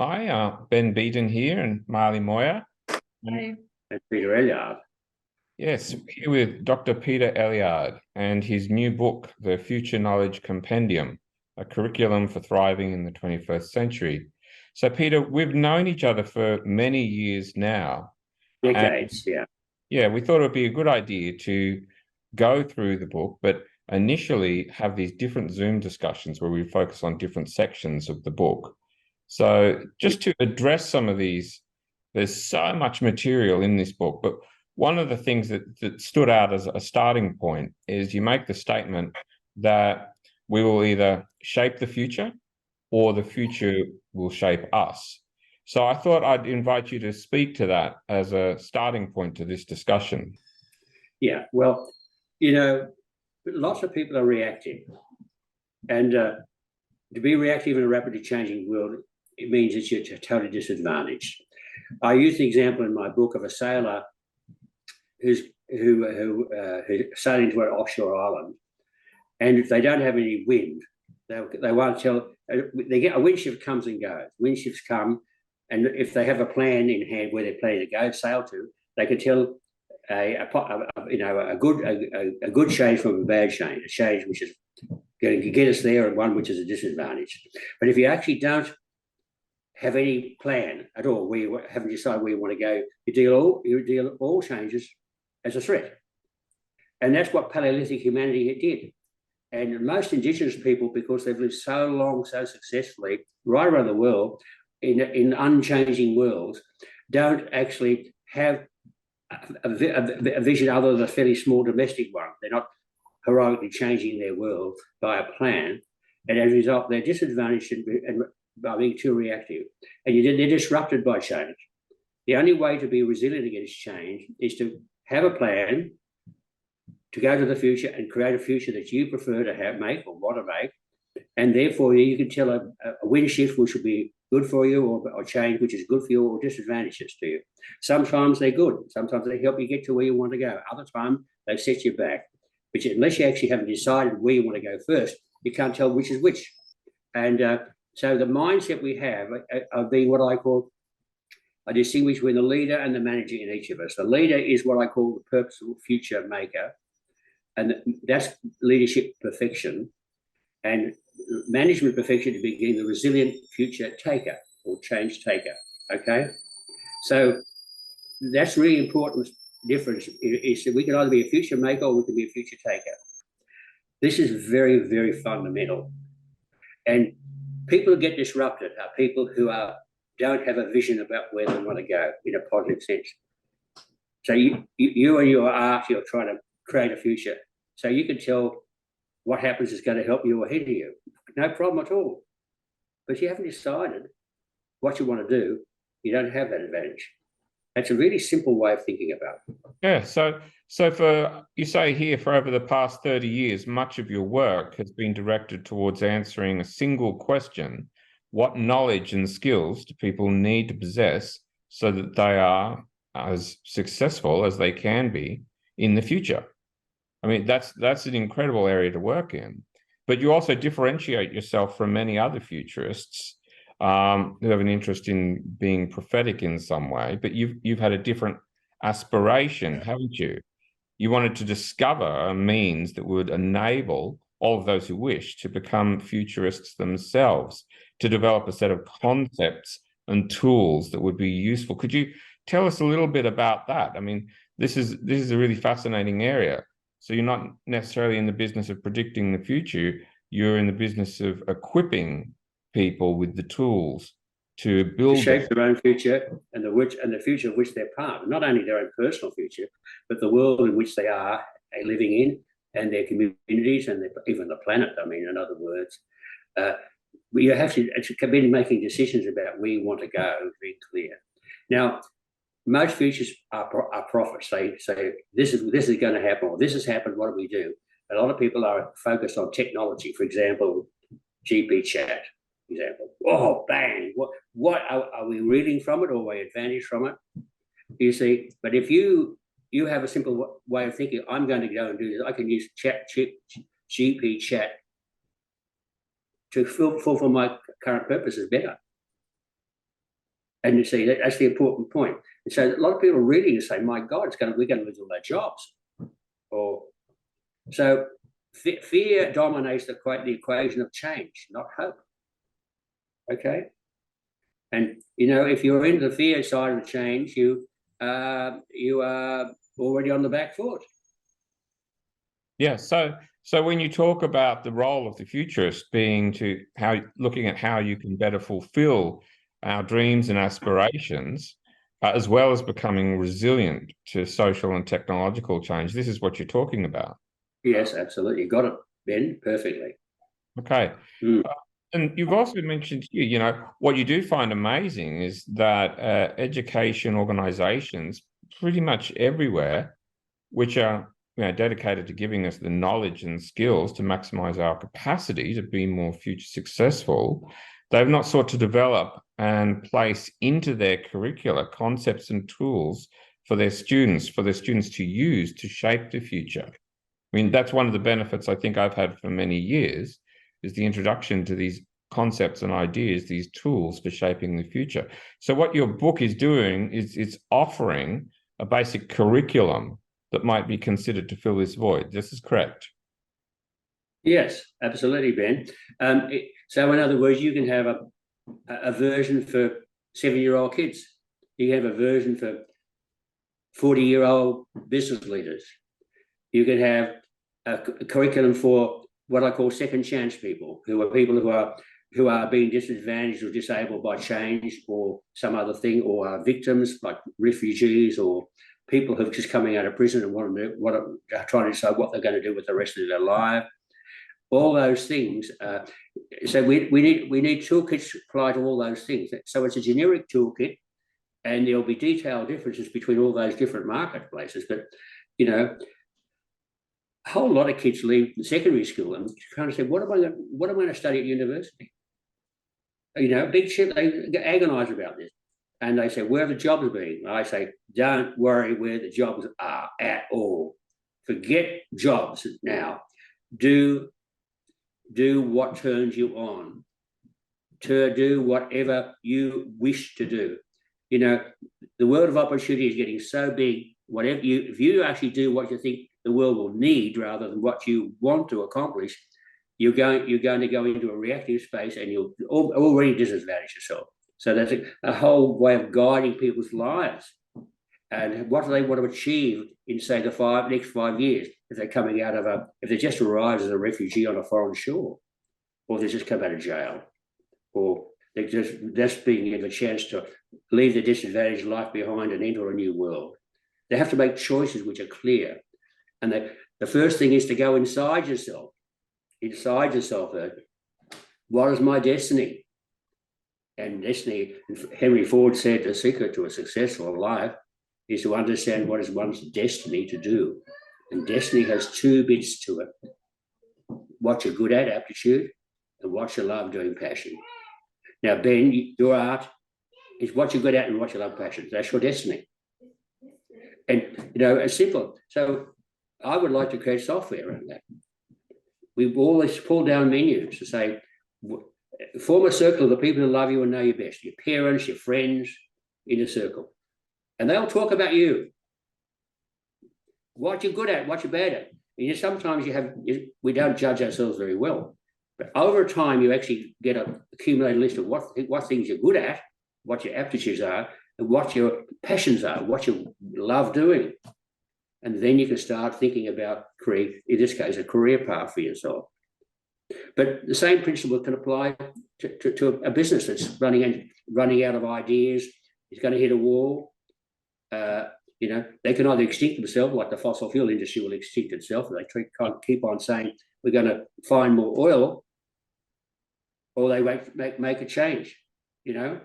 Hi, Ben Beaton here and Marley Moyer. And Hi. And Peter Ellyard. yes, here with Dr. Peter Ellyard and his new book, The Future Knowledge Compendium, a curriculum for thriving in the 21st century. So, Peter, we've known each other for many years now. And Decades, yeah. yeah, we thought it would be a good idea to go through the book, but initially have these different Zoom discussions where we focus on different sections of the book. So just to address some of these, there's so much material in this book, but one of the things that stood out as a starting point is you make the statement that we will either shape the future or the future will shape us. So I thought I'd invite you to speak to that as a starting point to this discussion. Yeah, well, lots of people are reactive. And to be reactive in a rapidly changing world, it means that you're totally disadvantaged. I use the example in my book of a sailor who's sailing to an offshore island. And if they don't have any wind, they won't tell. They get a wind shift comes and goes. Wind shifts come, and if they have a plan in hand where they're planning to go sail to, they can tell a good change from a bad change, a change which is going to get us there, and one which is a disadvantage. But if you actually don't have any plan at all, where you haven't decided where you want to go, you deal all changes as a threat, and that's what Paleolithic humanity did. And most Indigenous people, because they've lived so long, so successfully, right around the world, in unchanging worlds, don't actually have a vision other than a fairly small domestic one. They're not heroically changing their world by a plan. And as a result, they're disadvantaged by being too reactive. And they're disrupted by change. The only way to be resilient against change is to have a plan, to go to the future and create a future that you prefer to make or want to make. And therefore, you can tell a wind shift which will be good for you, or change which is good for you, or disadvantages to you. Sometimes they're good. Sometimes they help you get to where you want to go. Other times, they set you back. But unless you actually haven't decided where you want to go first, you can't tell which is which. And so the mindset we have of being what I distinguish between the leader and the manager in each of us. The leader is what I call the purposeful future maker. And that's leadership perfection. And management perfection to being the resilient future taker or change taker. Okay, so that's really important difference. Is that we can either be a future maker or we can be a future taker. This is very, very fundamental. And people who get disrupted are people who don't have a vision about where they want to go in a positive sense. So you and your art, you're trying to create a future. So you can tell what happens is going to help you or hinder you. No problem at all. But you haven't decided what you want to do. You don't have that advantage. That's a really simple way of thinking about it. Yeah, so for you say here for over the past 30 years, much of your work has been directed towards answering a single question: what knowledge and skills do people need to possess so that they are as successful as they can be in the future? I mean, that's an incredible area to work in. But you also differentiate yourself from many other futurists who have an interest in being prophetic in some way. But you've had a different aspiration, haven't you? You wanted to discover a means that would enable all of those who wish to become futurists themselves, to develop a set of concepts and tools that would be useful. Could you tell us a little bit about that? I mean, this is a really fascinating area. So you're not necessarily in the business of predicting the future, you're in the business of equipping people with the tools to build shape their own future and the future of which they're part, not only their own personal future, but the world in which they are living in, and their communities, and even the planet. I mean, in other words, you have to be making decisions about where you want to go. Very clear. Now, most futures are prophets. They say this is going to happen, or this has happened. What do we do? A lot of people are focused on technology. For example, GP chat. Example. Oh, bang! What are we reading from it, or are we advantaged from it? You see, but if you have a simple way of thinking, I'm going to go and do this. I can use GP chat to fulfill my current purposes better. And you see, that's the important point. And so a lot of people are reading and say, my God, we're going to lose all our jobs. So fear dominates the equation of change, not hope. Okay? And, if you're in the fear side of the change, you are already on the back foot. Yeah. So when you talk about the role of the futurist being looking at how you can better fulfill our dreams and aspirations, as well as becoming resilient to social and technological change, this is what you're talking about. Yes, absolutely. You got it, Ben, perfectly. Okay. And you've also mentioned here, what you do find amazing is that education organizations pretty much everywhere, which are dedicated to giving us the knowledge and skills to maximize our capacity to be more future successful, they've not sought to develop and place into their curricula concepts and tools for their students to use to shape the future. I mean, that's one of the benefits I think I've had for many years, is the introduction to these concepts and ideas, these tools for shaping the future. So what your book is doing is it's offering a basic curriculum that might be considered to fill this void. This is correct. Yes, absolutely, Ben. So in other words, you can have a version for 7-year-old kids. You can have a version for 40-year-old business leaders. You can have a curriculum for what I call second chance people, who are being disadvantaged or disabled by change or some other thing, or are victims like refugees or people who've just coming out of prison and are trying to decide what they're going to do with the rest of their life. All those things. So we need toolkits to apply to all those things. So it's a generic toolkit, and there'll be detailed differences between all those different marketplaces. But a whole lot of kids leave secondary school and kind of say, what am I going to study at university? Big shit, they agonize about this. And they say, where are the jobs being? I say, don't worry where the jobs are at all. Forget jobs now. Do what turns you on. To do whatever you wish to do. The world of opportunity is getting so big. If you actually do what you think the world will need rather than what you want to accomplish, you're going to go into a reactive space, and you'll already disadvantage yourself. So that's a whole way of guiding people's lives, and what do they want to achieve in, say, the next 5 years if they're coming out of if they just arrived as a refugee on a foreign shore, or they just come out of jail, or they're just being given a chance to leave their disadvantaged life behind and enter a new world. They have to make choices which are clear. And the first thing is to go inside yourself. What is my destiny? And destiny, Henry Ford said, the secret to a successful life is to understand what is one's destiny to do. And destiny has 2 bits to it. What you're good at, aptitude, and what you love, doing, passion. Now, Ben, your art is what you're good at and what you love, passion. That's your destiny. And, it's simple. So I would like to create software around that. We've always pulled down menus to say, form a circle of the people who love you and know you best, your parents, your friends, in a circle. And they'll talk about you, what you're good at, what you're bad at. And sometimes we don't judge ourselves very well. But over time, you actually get an accumulated list of what things you're good at, what your aptitudes are, and what your passions are, what you love doing. And then you can start thinking about, in this case, a career path for yourself. But the same principle can apply to a business that's running out of ideas, is going to hit a wall. They can either extinct themselves, like the fossil fuel industry will extinct itself, if they keep on saying we're going to find more oil, or they make a change. So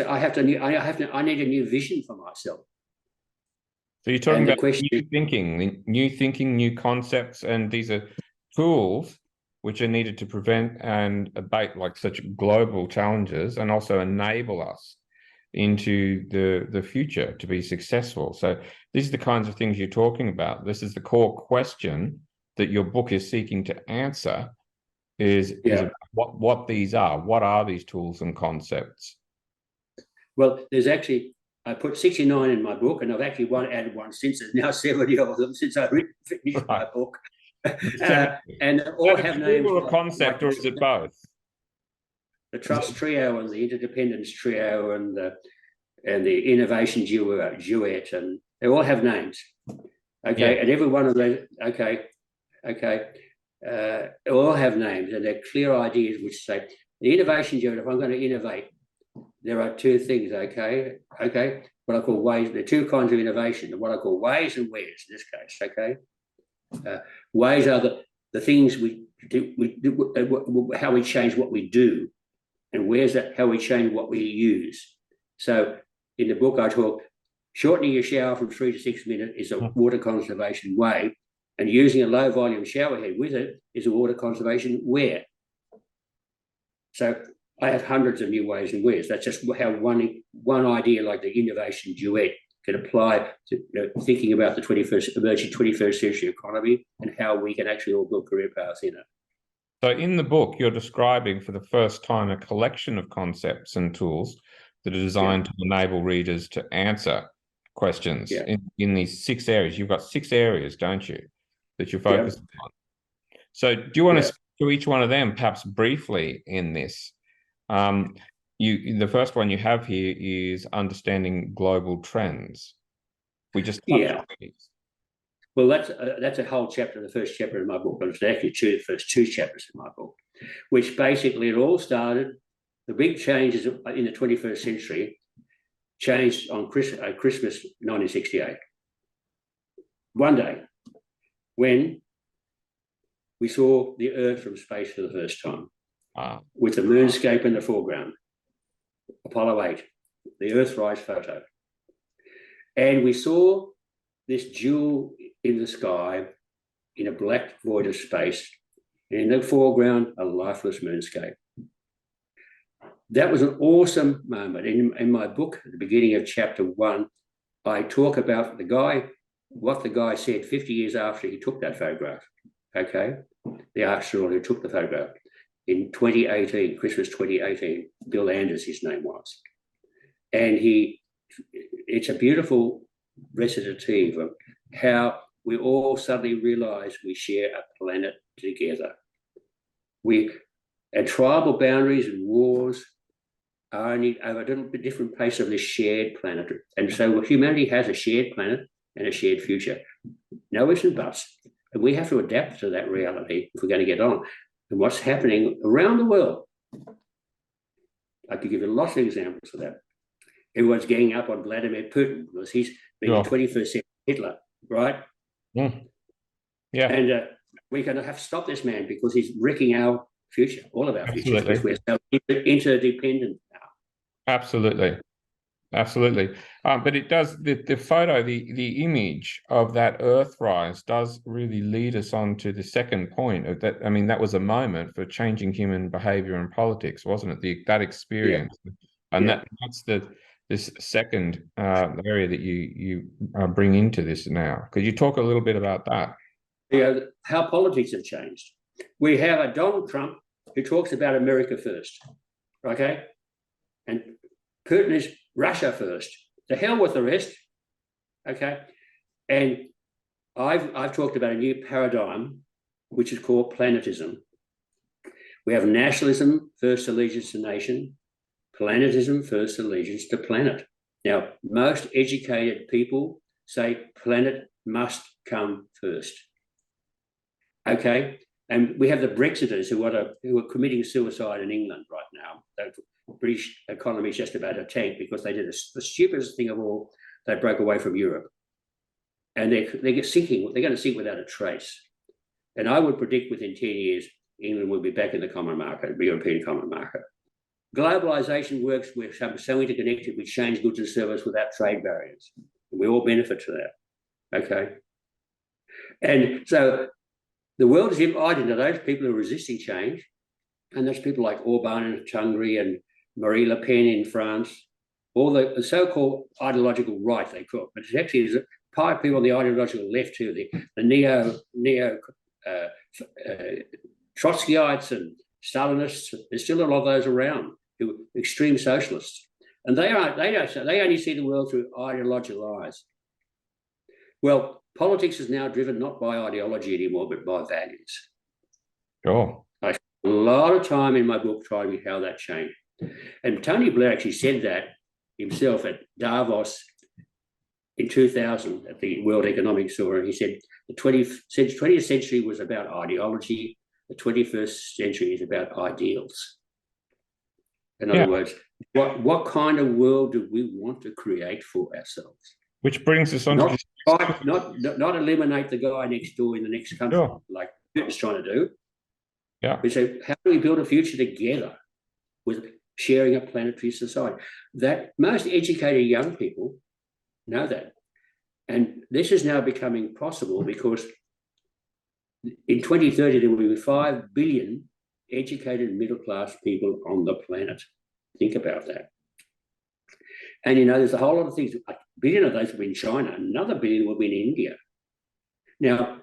I need a new vision for myself. So you're talking about new thinking, new concepts, and these are tools which are needed to prevent and abate like such global challenges, and also enable us into the future to be successful. So these are the kinds of things you're talking about. This is the core question that your book is seeking to answer, is what these are. What are these tools and concepts? Well, there's actually, I put 69 in my book, and I've actually added one since. There's now 70 of them since I finished my book. And all have names. A concept, or is it both? The Trust Trio and the Interdependence Trio and the Innovation Duet, and they all have names. Okay, and every one of those. Okay, they all have names, and they're clear ideas which say the Innovation Duet. If I'm going to innovate, there are two things. Okay, what I call ways. There are two kinds of innovation. What I call ways and wheres in this case. Okay, ways are the things we do, how we change what we do, and where's that how we change what we use. So in the book I talk shortening your shower from 3 to 6 minutes is a water conservation way, and using a low volume shower head with it is a water conservation where. So I have hundreds of new ways and wheres. That's just how one idea like the innovation duet can apply to thinking about the emerging 21st century economy and how we can actually all build career paths in it. So in the book, you're describing for the first time a collection of concepts and tools that are designed to enable readers to answer questions in these 6 areas. You've got 6 areas, don't you, that you're focusing on? So do you want to speak to each one of them, perhaps briefly, in this? The first one you have here is understanding global trends. We just touched on these. Well, that's a whole chapter, the first chapter in my book, but it's actually the first 2 chapters in my book, which basically it all started. The big changes in the 21st century changed on Christmas 1968. One day, when we saw the Earth from space for the first time, with the moonscape in the foreground, Apollo 8, the Earthrise photo. And we saw this jewel in the sky in a black void of space, and in the foreground, a lifeless moonscape. That was an awesome moment. In my book, at the beginning of chapter 1, I talk about what the guy said 50 years after he took that photograph, okay? The astronaut who took the photograph in 2018, Christmas 2018, Bill Anders, his name was. And it's a beautiful recitative of how we all suddenly realize we share a planet together. And tribal boundaries and wars are only over a different place of this shared planet. And so humanity has a shared planet and a shared future. No ifs and buts. And we have to adapt to that reality if we're going to get on. And what's happening around the world, I could give you lots of examples of that. Everyone's ganging up on Vladimir Putin because he's been the 21st century Hitler, right? Yeah. And we're going to have to stop this man because he's wrecking our future, all of our futures, because we're so interdependent now. Absolutely. But it does, the photo, the image of that Earthrise does really lead us on to the second point of that. I mean, that was a moment for changing human behavior and politics, wasn't it? That experience. And that's this second area that you bring into this now. Could you talk a little bit about that? How politics have changed. We have a Donald Trump who talks about America first, okay? And Putin is Russia first. To hell with the rest, okay? And I've talked about a new paradigm, which is called planetism. We have nationalism, first allegiance to nation, planetism, first allegiance to planet. Now, most educated people say planet must come first. Okay, and we have the Brexiters who are committing suicide in England right now. The British economy is just about to tank because they did the stupidest thing of all. They broke away from Europe, and they're sinking. They're going to sink without a trace. And I would predict within 10 years, England will be back in the common market, the European common market. Globalization works. We're so interconnected. We change goods and services without trade barriers. And we all benefit to that. Okay, and so the world is divided into those people who are resisting change, and there's people like Orban in Hungary and Marie Le Pen in France, all the so-called ideological right they call it, but it's actually there's a pile of people on the ideological left too, the neo Trotskyites and Stalinists. There's still a lot of those around who are extreme socialists. And they only see the world through ideological eyes. Well, politics is now driven not by ideology anymore, but by values. Sure. I spent a lot of time in my book trying how that changed. And Tony Blair actually said that himself at Davos in 2000 at the World Economic Forum. He said the 20th century was about ideology. The 21st century is about ideals. In other words, what kind of world do we want to create for ourselves? Which brings us on to not eliminate the guy next door in the next country, like Putin's trying to do. Yeah. We say, how do we build a future together with sharing a planetary society? That most educated young people know that. And this is now becoming possible because in 2030, there will be 5 billion educated middle-class people on the planet. Think about that. And, there's a whole lot of things. 1 billion of those will be in China. Another billion will be in India. Now,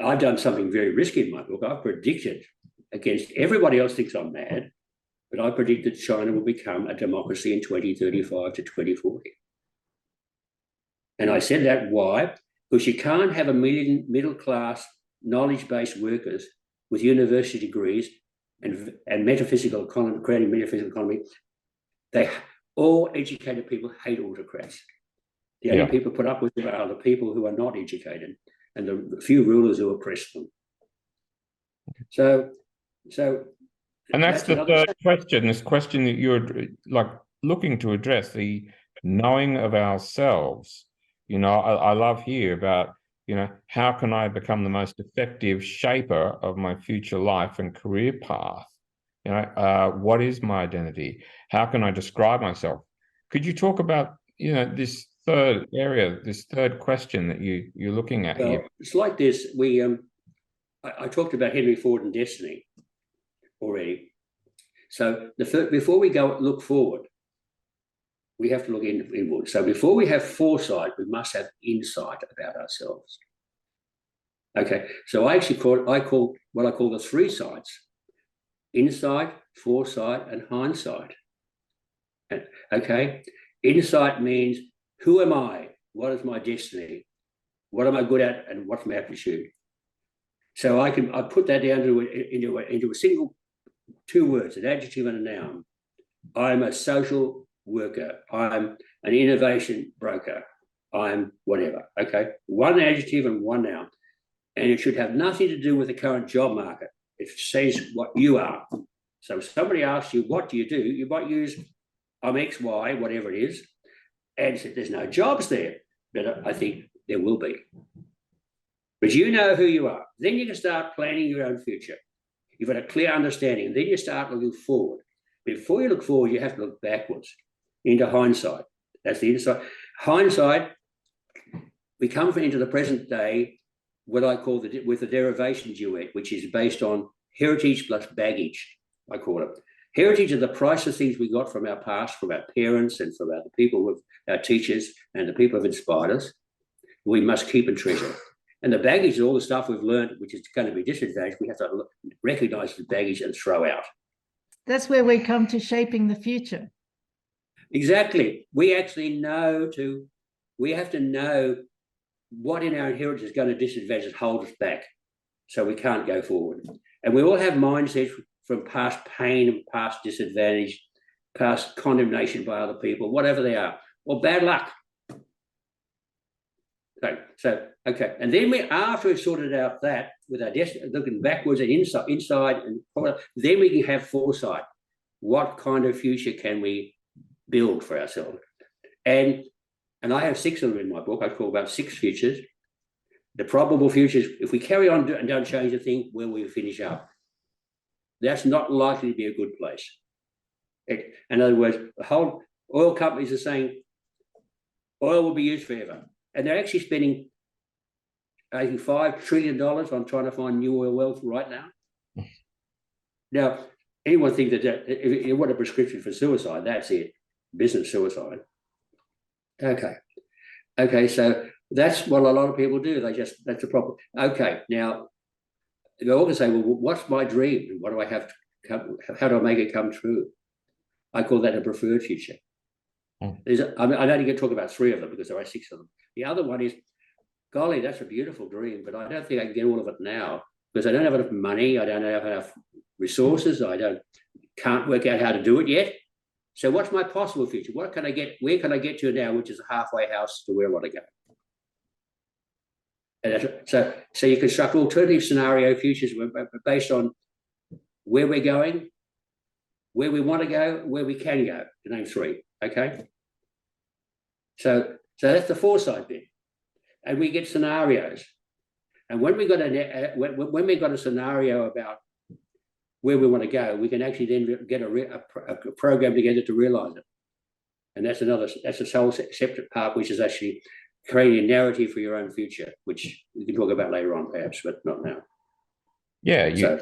I've done something very risky in my book. I've predicted, against everybody else thinks I'm mad, but I predict that China will become a democracy in 2035 to 2040. And I said that, why? Because you can't have a million middle-class, knowledge-based workers with university degrees and metaphysical economy, creating metaphysical economy. All educated people hate autocrats. The only people put up with it are the people who are not educated and the few rulers who oppress them. And that's the third question, this question that you're looking to address, the knowing of ourselves. I love here about, how can I become the most effective shaper of my future life and career path? What is my identity? How can I describe myself? Could you talk about, this third area, this third question that you're looking at here? It's like this. I talked about Henry Ford and destiny already. So before we go look forward, we have to look inward. So before we have foresight, we must have insight about ourselves. Okay. So I call what I call the 3 sights: insight, foresight, and hindsight. Okay. Insight means, who am I? What is my destiny? What am I good at? And what's my aptitude? So I put that down into a single 2 words, an adjective and a noun. I'm a social worker. I'm an innovation broker. I'm whatever. Okay. 1 adjective and 1 noun. And it should have nothing to do with the current job market. It says what you are. So if somebody asks you, what do? You might use, I'm X, Y, whatever it is, and say, there's no jobs there. But I think there will be. But you know who you are. Then you can start planning your own future. You've got a clear understanding. And then you start looking forward. Before you look forward, you have to look backwards into hindsight. That's the insight. Hindsight, we come into the present day, what I call with the derivation duet, which is based on heritage plus baggage, I call it. Heritage are the priceless things we got from our past, from our parents and from the people, our teachers and the people who have inspired us. We must keep and treasure. And the baggage is all the stuff we've learned, which is going to be disadvantaged. We have to recognize the baggage and throw out. That's where we come to shaping the future. Exactly. We actually we have to know what in our inheritance is going to disadvantage us, hold us back, so we can't go forward. And we all have mindsets from past pain and past disadvantage, past condemnation by other people, whatever they are, or bad luck. Okay. And then after we've sorted out that with our destiny, looking backwards and inside, and then we can have foresight. What kind of future can we build for ourselves? And I have 6 of them in my book. I call about 6 futures. The probable futures, if we carry on and don't change a thing, where will we finish up? That's not likely to be a good place. In other words, the whole oil companies are saying oil will be used forever. And they're actually spending, I think, $5 trillion on trying to find new oil wells right now. Now, anyone think that if you want a prescription for suicide, that's it. Business suicide. Okay, so that's what a lot of people do. That's a problem. Okay, now, they all can say, well, what's my dream? What do I have how do I make it come true? I call that a preferred future. I'm only going to talk about 3 of them because there are 6 of them. The other one is, golly, that's a beautiful dream, but I don't think I can get all of it now because I don't have enough money. I don't have enough resources. Can't work out how to do it yet. So what's my possible future? Where can I get to now, which is a halfway house to where I want to go? And so you construct alternative scenario futures based on where we're going, where we want to go, where we can go, to name 3, okay? So that's the foresight bit. And we get scenarios. And when we got a scenario about where we want to go, we can actually then get a program together to realize it. And that's a whole separate part, which is actually creating a narrative for your own future, which we can talk about later on perhaps, but not now. Yeah,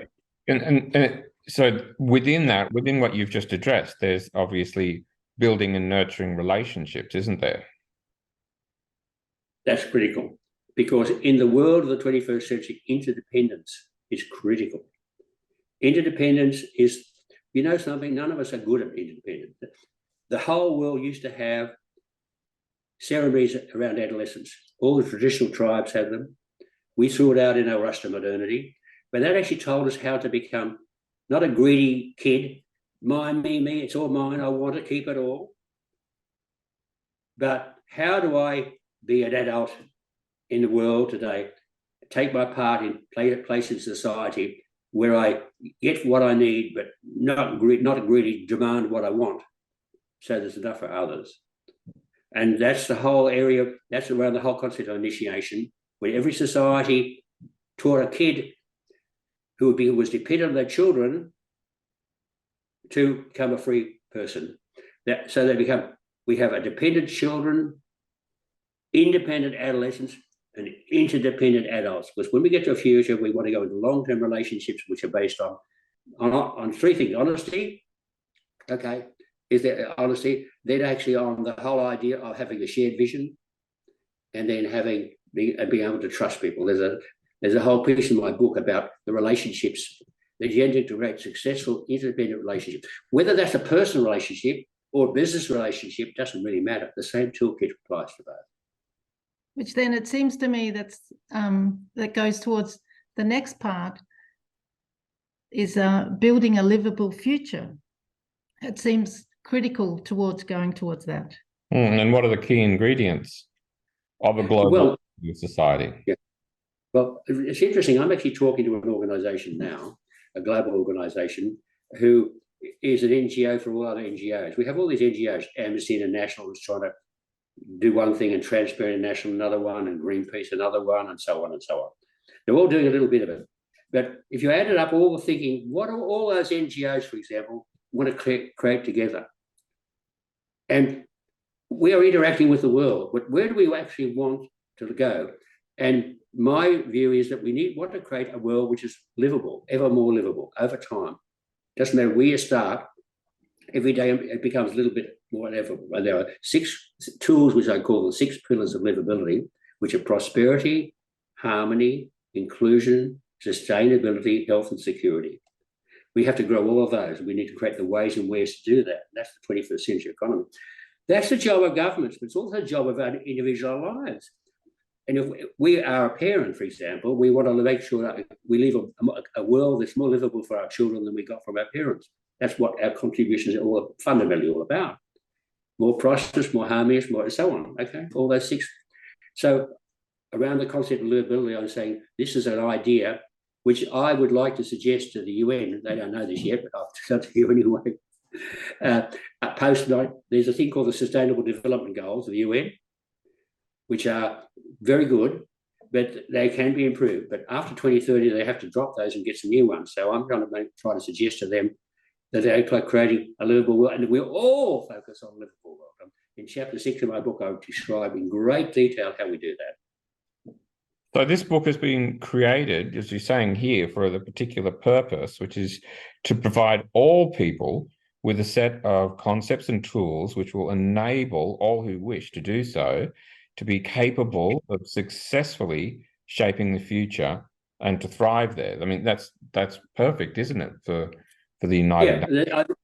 so within what you've just addressed, there's obviously building and nurturing relationships, isn't there? That's critical, because in the world of the 21st century, interdependence is critical. Interdependence is, you know something, none of us are good at interdependence. The whole world used to have ceremonies around adolescence. All the traditional tribes had them. We saw it out in our rush to modernity, but that actually told us how to become not a greedy kid, mine, me, it's all mine, I want to keep it all. But how do I be an adult in the world today, take my part in place in society where I get what I need, but not greedy, demand what I want, so there's enough for others. And that's the whole area, that's around the whole concept of initiation, where every society taught a kid who was dependent on their children to become a free person. We have a dependent children, independent adolescents, and interdependent adults. Because when we get to a future, we want to go into long-term relationships which are based on 3 things: honesty, okay, is there honesty, then actually on the whole idea of having a shared vision, and then being able to trust people. There's a whole piece in my book about the relationships that you enter to create successful interdependent relationships. Whether that's a personal relationship or a business relationship doesn't really matter. The same toolkit applies to both. Which then it seems to me that goes towards the next part, is building a livable future. It seems critical towards going towards that. And what are the key ingredients of a global society? Yeah. Well, it's interesting. I'm actually talking to an organisation now, a global organisation, who is an NGO for all other NGOs. We have all these NGOs. Amnesty International is trying to do one thing, and Transparent International another one, and Greenpeace another one, and so on and so on. They're all doing a little bit of it. But if you added up all the thinking, what do all those NGOs, for example, want to create together? And we are interacting with the world, but where do we actually want to go? And my view is that we want to create a world which is livable, ever more livable over time. Doesn't matter where you start, every day it becomes a little bit more livable. And there are 6 tools, which I call the 6 pillars of livability, which are prosperity, harmony, inclusion, sustainability, health, and security. We have to grow all of those. We need to create the ways and ways to do that. That's the 21st century economy. That's the job of governments, but it's also the job of our individual lives. And if we are a parent, for example, we want to make sure that we leave a world that's more livable for our children than we got from our parents. That's what our contributions are fundamentally all about. More prosperous, more harmonious, more so on, okay? All those 6. So around the concept of livability, I'm saying this is an idea which I would like to suggest to the UN. They don't know this yet, but I'll tell to you anyway. There's a thing called the Sustainable Development Goals of the UN, which are very good, but they can be improved. But after 2030, they have to drop those and get some new ones. So I'm going to try to suggest to them that they act like creating a livable world, and we'll all focus on a livable world. In chapter 6 of my book, I describe in great detail how we do that. So this book has been created, as you're saying here, for the particular purpose, which is to provide all people with a set of concepts and tools which will enable all who wish to do so to be capable of successfully shaping the future and to thrive there. I mean, that's perfect, isn't it, for the United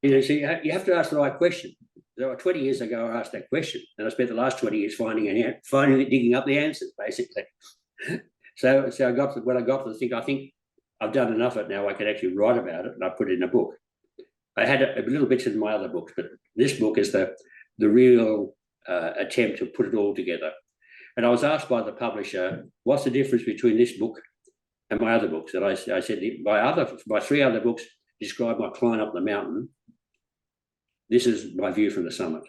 Nations? You have to ask the right question. So 20 years ago, I asked that question, and I spent the last 20 years digging up the answers, basically. So I got to, when I got to the thing, I've done enough of it now. I could actually write about it, and I put it in a book. I had a little bits in my other books, but this book is the real attempt to put it all together. And I was asked by the publisher, "What's the difference between this book and my other books?" And I said, my 3 other books describe my climb up the mountain. This is my view from the summit.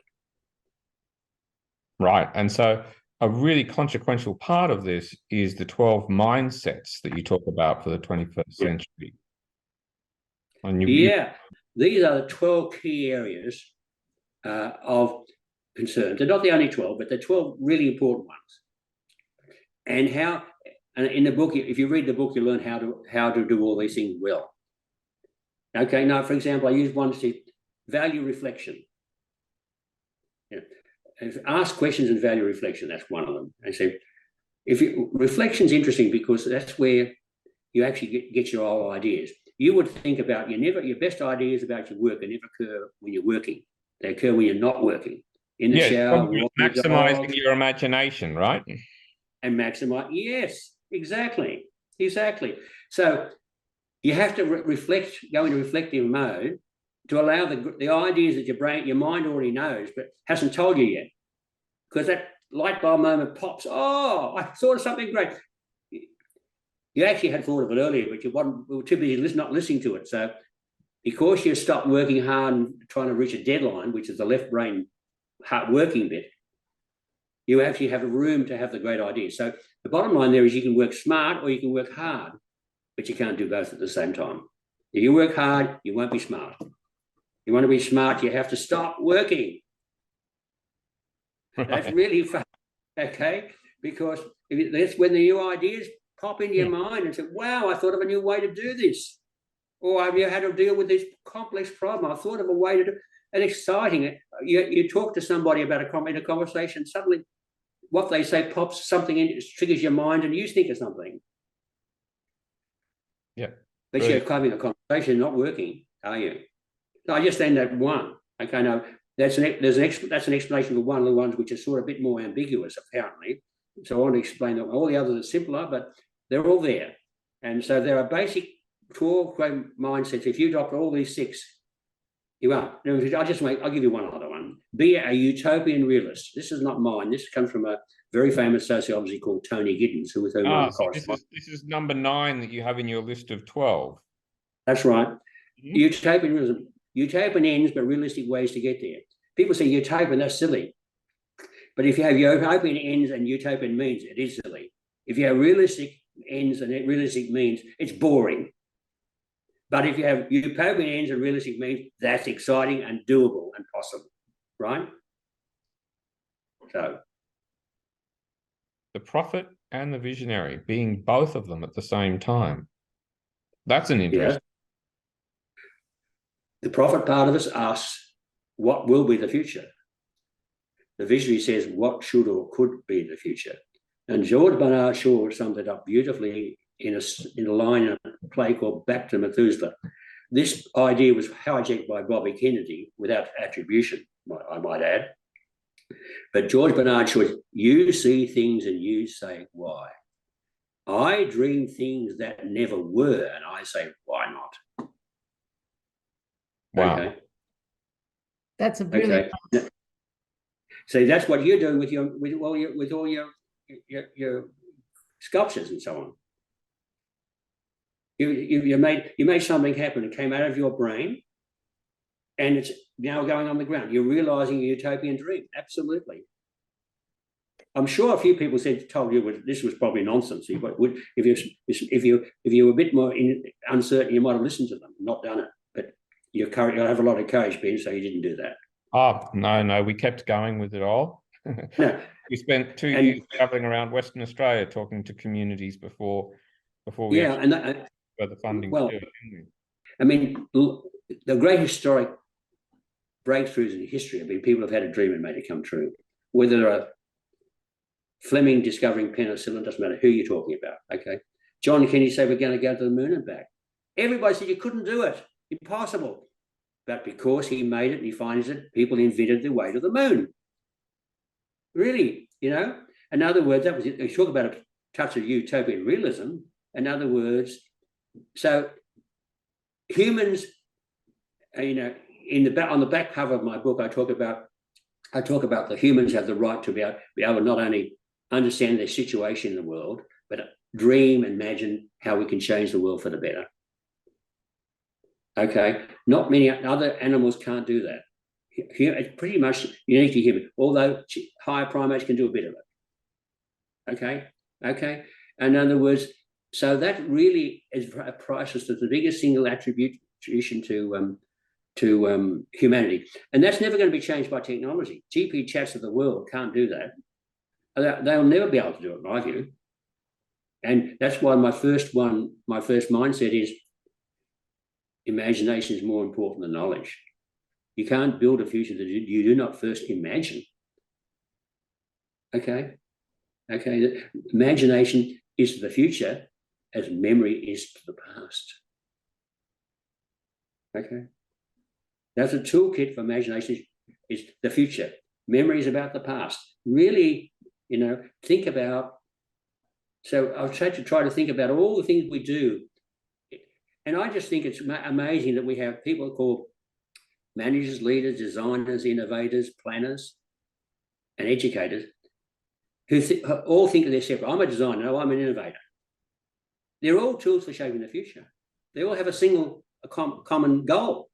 Right. And so a really consequential part of this is the 12 mindsets that you talk about for the 21st century. And these are the 12 key areas of concern. They're not the only 12, but they're 12 really important ones. And in the book, if you read the book, you learn how to do all these things well. Okay, now, for example, I use one to say value reflection. Ask questions and value reflection, that's one of them. I say, reflection's interesting because that's where you actually get your whole ideas. You would think about your best ideas about your work never occur when you're working. They occur when you're not working. In the shower, maximizing your imagination, right? And maximize. Yes, exactly. So you have to go into reflective mode to allow the ideas that your mind already knows but hasn't told you yet. Because that light bulb moment pops. Oh, I thought of something great. You actually had thought of it earlier, but you were too busy not listening to it. So because you stopped working hard and trying to reach a deadline, which is the left brain hard working bit, you actually have a room to have the great ideas. So the bottom line there is you can work smart or you can work hard, but you can't do both at the same time. If you work hard, you won't be smart. You want to be smart, you have to stop working. Right. That's really fun, okay? Because that's when the new ideas pop into your mind and say, wow, I thought of a new way to do this. Or I've had to deal with this complex problem. I thought of a way to do it. And exciting. You talk to somebody about in a conversation, suddenly what they say pops something in, triggers your mind, and you think of something. Yeah. But you're having a conversation, not working, are you? So I just end at one. Okay, now that's an explanation of one of the ones which is sort of a bit more ambiguous, apparently. So I want to explain that all the others are simpler, but they're all there. And so there are basic 12 great mindsets. If you adopt all these 6, you are. I'll give you one other one. Be a utopian realist. This is not mine. This comes from a very famous sociologist called Tony Giddens, who was this is number 9 that you have in your list of 12. That's right. Utopian realism. Utopian ends, but realistic ways to get there. People say utopian, that's silly. But if you have utopian ends and utopian means, it is silly. If you have realistic ends and realistic means, it's boring. But if you have utopian ends and realistic means, that's exciting and doable and possible, right? So the prophet and the visionary, being both of them at the same time. That's an interest. Yeah. The prophet part of us asks, what will be the future? The visionary says, what should or could be the future? And George Bernard Shaw summed it up beautifully in a line in a play called Back to Methuselah. This idea was hijacked by Bobby Kennedy without attribution, I might add. But George Bernard Shaw, you see things and you say, why? I dream things that never were, and I say, why not? Wow. Okay. That's a brilliant. Okay. See, that's what you're doing with all your sculptures and so on. You made something happen. It came out of your brain, and it's now going on the ground. You're realizing a utopian dream. Absolutely. I'm sure a few people told you this was probably nonsense. If you were a bit more uncertain, you might have listened to them, not done it. But you have a lot of courage, Ben, so you didn't do that. Oh, no, we kept going with it all. No. We spent 2 years traveling around Western Australia talking to communities before we got the funding to do it, didn't we? I mean, the great historic breakthroughs in history have been people have had a dream and made it come true. Whether they're Fleming discovering penicillin, doesn't matter who you're talking about, okay? John Kennedy said we're going to go to the moon and back. Everybody said you couldn't do it, impossible. but because he made it, he finds that people invented the way to the moon. Really, you know? In other words, that was it. They talk about a touch of utopian realism. In other words, so humans, you know, on the back cover of my book, I talk about the humans have the right to be able to not only understand their situation in the world, but dream, imagine how we can change the world for the better. Okay, not many other animals can't do that. It's pretty much unique to human, although higher primates can do a bit of it. Okay. In other words, so that really is priceless. That's the biggest single attribution to humanity, and that's never going to be changed by technology. GP chats of the world can't do that. They'll never be able to do it, in my view. And that's why my first mindset is imagination is more important than knowledge. You can't build a future that you do not first imagine. Okay. Imagination is to the future as memory is to the past. Okay. That's a toolkit for imagination is the future. Memory is about the past. Really, you know, think about. So I've tried to think about all the things we do. And I just think it's amazing that we have people called managers, leaders, designers, innovators, planners, and educators who all think of their separate. I'm a designer, no, I'm an innovator. They're all tools for shaping the future. They all have a common goal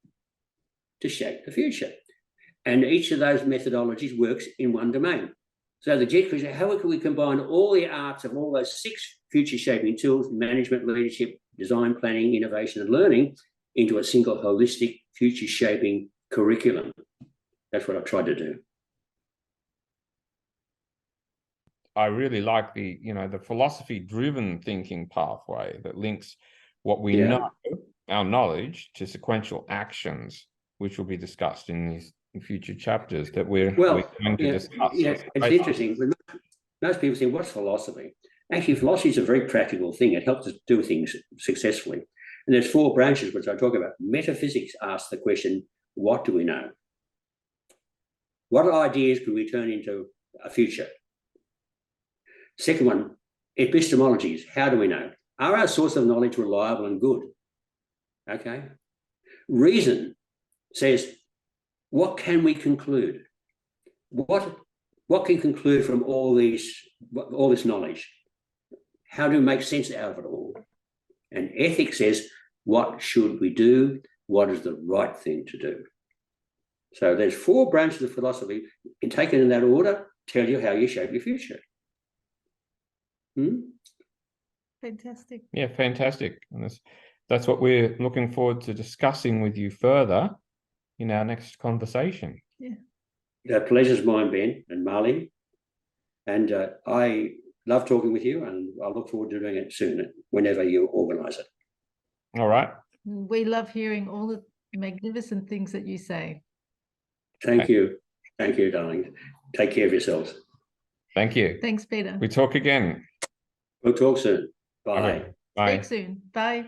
to shape the future. And each of those methodologies works in one domain. So the jet question, how can we combine all the arts of all those 6 future shaping tools, management, leadership, design, planning, innovation, and learning, into a single holistic future shaping curriculum? That's what I've tried to do. I really like the philosophy-driven thinking pathway that links what we know, our knowledge, to sequential actions, which will be discussed in these future chapters that we're going to discuss. Yeah, it's interesting. Most people say, what's philosophy? Actually, philosophy is a very practical thing. It helps us do things successfully. And there's 4 branches which I talk about. Metaphysics asks the question, what do we know? What ideas could we turn into a future? Second one, epistemology is how do we know? Are our source of knowledge reliable and good? Okay. Reason says, what can we conclude? What can conclude from all this knowledge? How do we make sense out of it all? And ethics says, what should we do? What is the right thing to do? So there's 4 branches of philosophy, and taken in that order, tell you how you shape your future. Fantastic. Yeah, fantastic. And that's what we're looking forward to discussing with you further in our next conversation. Yeah. The pleasure's mine, Ben and Marlene. And I love talking with you, and I look forward to doing it soon, whenever you organise it. All right. We love hearing all the magnificent things that you say. Thank you. Thank you, darling. Take care of yourselves. Thank you. Thanks, Peter. We talk again. We'll talk soon. Bye. Okay. Bye. Speak soon. Bye.